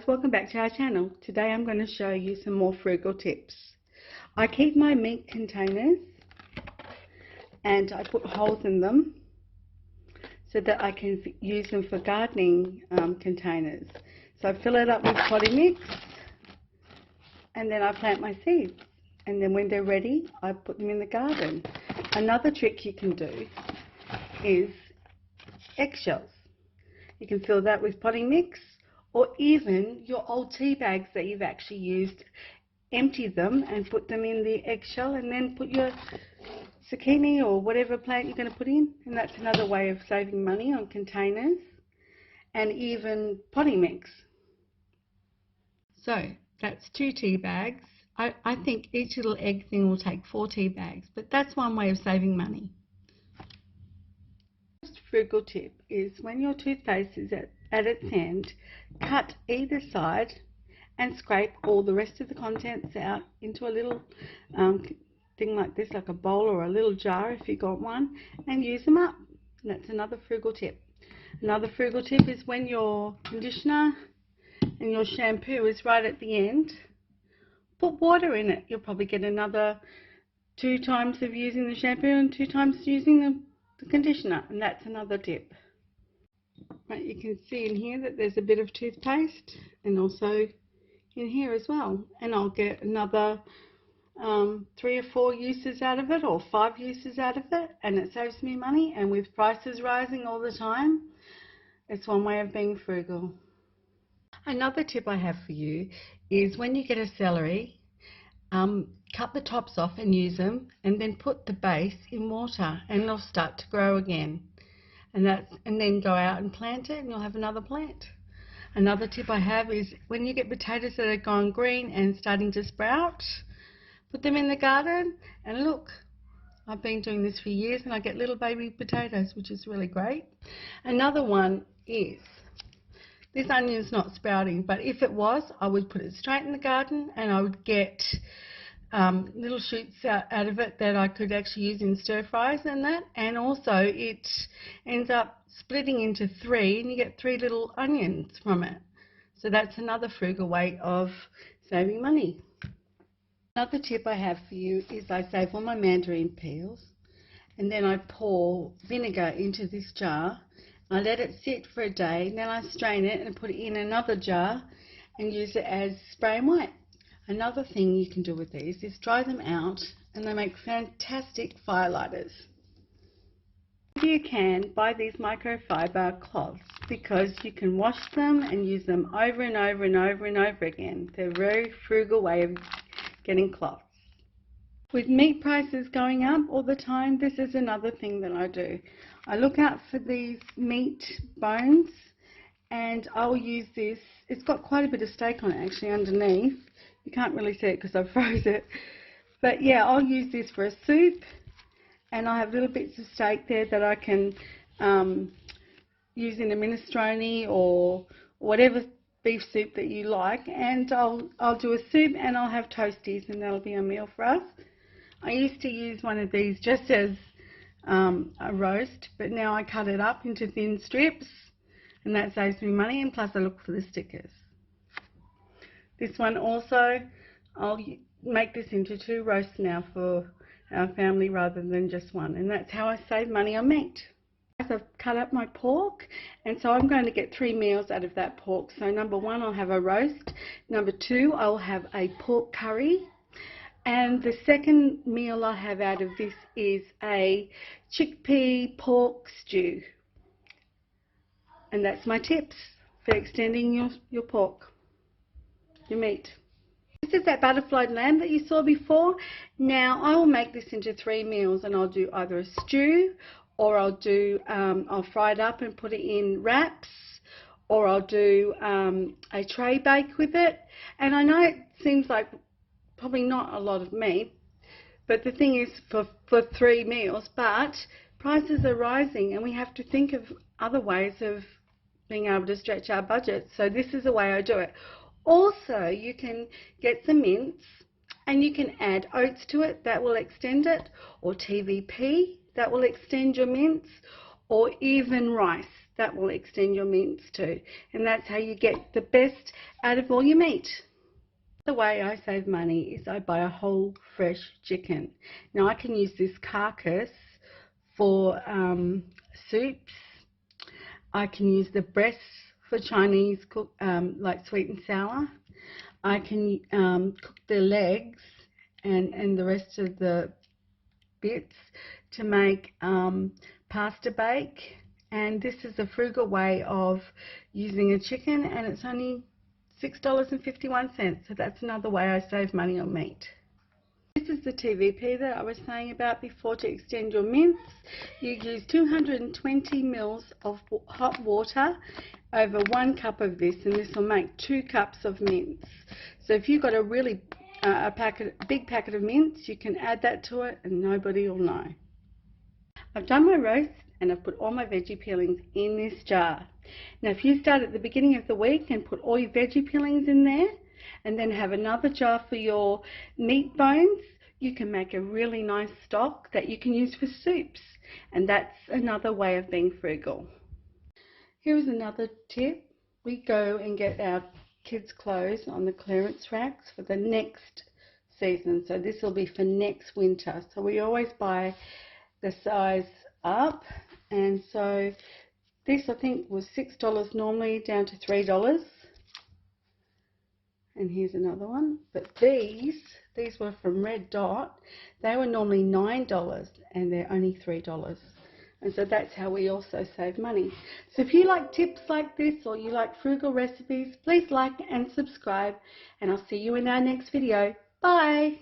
Welcome back to our channel. Today I'm going to show you some more frugal tips. I keep my meat containers and I put holes in them so that I can use them for gardening containers. So I fill it up with potting mix and then I plant my seeds, and then when they're ready I put them in the garden. Another trick you can do is eggshells. You can fill that with potting mix, or even your old tea bags that you've actually used, empty them and put them in the eggshell, and then put your zucchini or whatever plant you're going to put in. And that's another way of saving money on containers and even potting mix. So that's 2 tea bags. I think each little egg thing will take 4 tea bags, but that's one way of saving money. First frugal tip is when your toothpaste is at its end, cut either side and scrape all the rest of the contents out into a little thing like this, like a bowl or a little jar if you've got one, and use them up. And that's another frugal tip. Another frugal tip is when your conditioner and your shampoo is right at the end, put water in it. You'll probably get another 2 times of using the shampoo and 2 times using the conditioner, and that's another tip. Right, you can see in here that there's a bit of toothpaste, and also in here as well, and I'll get another 3 or 4 uses out of it, or 5 uses out of it, and it saves me money. And with prices rising all the time, it's one way of being frugal. Another tip I have for you is when you get a celery, cut the tops off and use them, and then put the base in water and it'll start to grow again. And then go out and plant it and you'll have another plant. Another tip I have is when you get potatoes that are gone green and starting to sprout, put them in the garden, and look, I've been doing this for years and I get little baby potatoes, which is really great. Another one is, this onion's not sprouting, but if it was, I would put it straight in the garden and I would get little shoots out of it that I could actually use in stir fries and that, and also it ends up splitting into 3 and you get 3 little onions from it. So that's another frugal way of saving money. Another tip I have for you is I save all my mandarin peels and then I pour vinegar into this jar. I let it sit for a day, and then I strain it and put it in another jar and use it as spray and wipe. Another thing you can do with these is dry them out, and they make fantastic firelighters. If you can, buy these microfiber cloths because you can wash them and use them over and over and over and over again. They're a very frugal way of getting cloths. With meat prices going up all the time, this is another thing that I do. I look out for these meat bones and I'll use this. It's got quite a bit of steak on it actually underneath. You can't really see it because I froze it. But yeah, I'll use this for a soup, and I have little bits of steak there that I can use in a minestrone or whatever beef soup that you like, and I'll do a soup and I'll have toasties, and that'll be a meal for us. I used to use one of these just as a roast, but now I cut it up into thin strips, and that saves me money, and plus I look for the stickers. This one also, I'll make this into 2 roasts now for our family rather than just one, and that's how I save money on meat. I've cut up my pork, and so I'm going to get 3 meals out of that pork. So number 1, I'll have a roast. Number 2, I'll have a pork curry. And the second meal I have out of this is a chickpea pork stew. And that's my tips for extending your pork, your meat. This is that butterfly lamb that you saw before. Now I will make this into 3 meals, and I'll do either a stew, or I'll fry it up and put it in wraps, or I'll do a tray bake with it. And I know it seems like probably not a lot of meat, but the thing is for 3 meals, but prices are rising and we have to think of other ways of being able to stretch our budget. So this is the way I do it. Also, you can get some mince and you can add oats to it, that will extend it, or TVP, that will extend your mince, or even rice. that will extend your mints too. And that's how you get the best out of all your meat. The way I save money is I buy a whole fresh chicken. Now I can use this carcass for soups. I can use the breasts for Chinese cook, like sweet and sour. I can cook the legs and the rest of the bits to make pasta bake. And this is a frugal way of using a chicken, and it's only $6.51, so that's another way I save money on meat. This is the TVP that I was saying about before. To extend your mince, you use 220 mils of hot water over 1 cup of this, and this will make 2 cups of mince. So if you've got a really big packet of mince, you can add that to it and nobody will know. I've done my roast and I've put all my veggie peelings in this jar. Now if you start at the beginning of the week and put all your veggie peelings in there and then have another jar for your meat bones, you can make a really nice stock that you can use for soups, and that's another way of being frugal. Here's another tip. We go and get our kids' clothes on the clearance racks for the next season, so this will be for next winter. So we always buy the size up, and so this I think was $6 normally, down to $3. And here's another one. But these were from Red Dot. They were normally $9 and they're only $3. And so that's how we also save money. So if you like tips like this, or you like frugal recipes, please like and subscribe, and I'll see you in our next video. Bye!